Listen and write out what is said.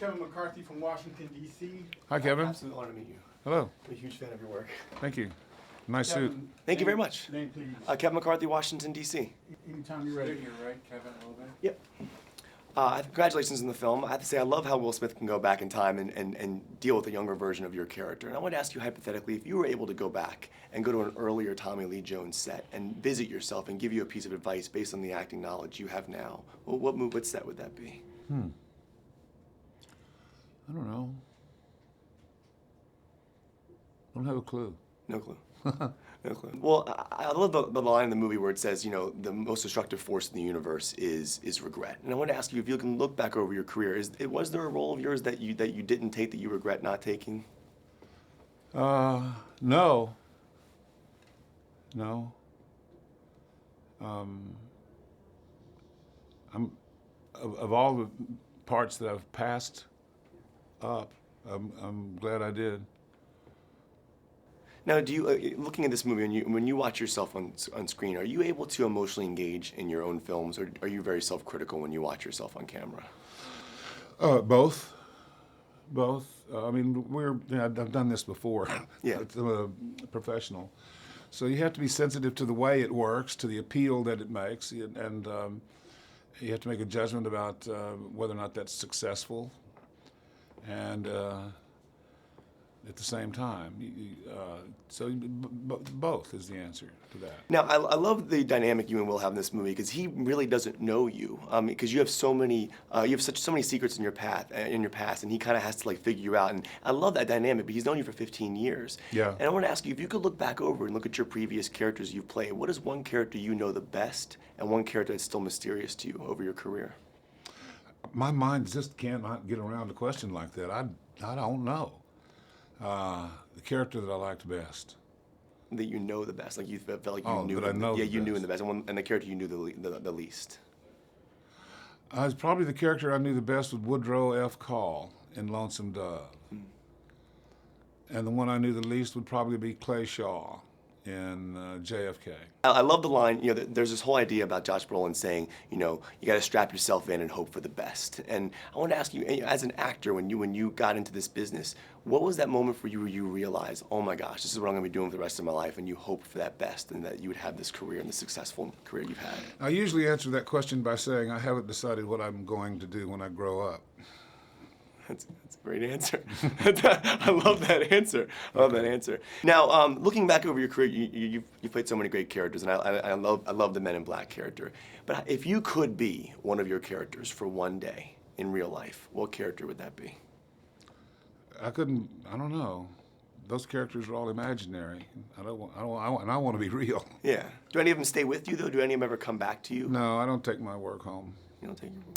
Kevin McCarthy from Washington, D.C. Hi, Kevin. Absolute honor to meet you. Hello. I'm a huge fan of your work. Thank you. Nice suit. Kevin, Thank you very much. Name, please. Kevin McCarthy, Washington, D.C. Anytime you're ready. You're right, Kevin, a little bit. Yep. Congratulations on the film. I have to say, I love how Will Smith can go back in time and deal with a younger version of your character. And I want to ask you hypothetically, if you were able to go back and go to an earlier Tommy Lee Jones set and visit yourself and give you a piece of advice based on the acting knowledge you have now, well, what set would that be? I don't know. I don't have a clue. No clue. No clue. Well, I love the line in the movie where it says, you know, the most destructive force in the universe is regret. And I want to ask you, if you can look back over your career, was there a role of yours that you didn't take that you regret not taking? No. No. Of all the parts that I've passed up, I'm glad I did. Now, do you, looking at this movie, when you watch yourself on screen, are you able to emotionally engage in your own films, or are you very self-critical when you watch yourself on camera? Both. Both. I mean, I've done this before. Yeah. I'm a professional. So you have to be sensitive to the way it works, to the appeal that it makes, and you have to make a judgment about whether or not that's successful. And at the same time, both is the answer to that. Now, I love the dynamic you and Will have in this movie because he really doesn't know you because you have so many secrets in your past, and he kind of has to like figure you out. And I love that dynamic. But he's known you for 15 years. Yeah. And I want to ask you, if you could look back over and look at your previous characters you've played, what is one character you know the best, and one character that's still mysterious to you over your career? My mind just cannot get around a question like that. I don't know. The character that I liked best. That you know the best, like you felt like you Oh, knew. that I know Yeah, the you knew best. in the best, and the character you knew the least. It's probably the character I knew the best was Woodrow F. Call in Lonesome Dove. And the one I knew the least would probably be Clay Shaw in JFK. I love the line, you know, there's this whole idea about Josh Brolin saying, you know, you got to strap yourself in and hope for the best. And I want to ask you, as an actor, when you got into this business, what was that moment for you where you realized, oh my gosh, this is what I'm going to be doing for the rest of my life, and you hoped for that best and that you would have this career and the successful career you've had? I usually answer that question by saying I haven't decided what I'm going to do when I grow up. That's a great answer. I love that answer. I love that answer. Now, looking back over your career, you've played so many great characters, and I love the Men in Black character. But if you could be one of your characters for one day in real life, what character would that be? I don't know. Those characters are all imaginary. I want to be real. Yeah. Do any of them stay with you, though? Do any of them ever come back to you? No, I don't take my work home. You don't take your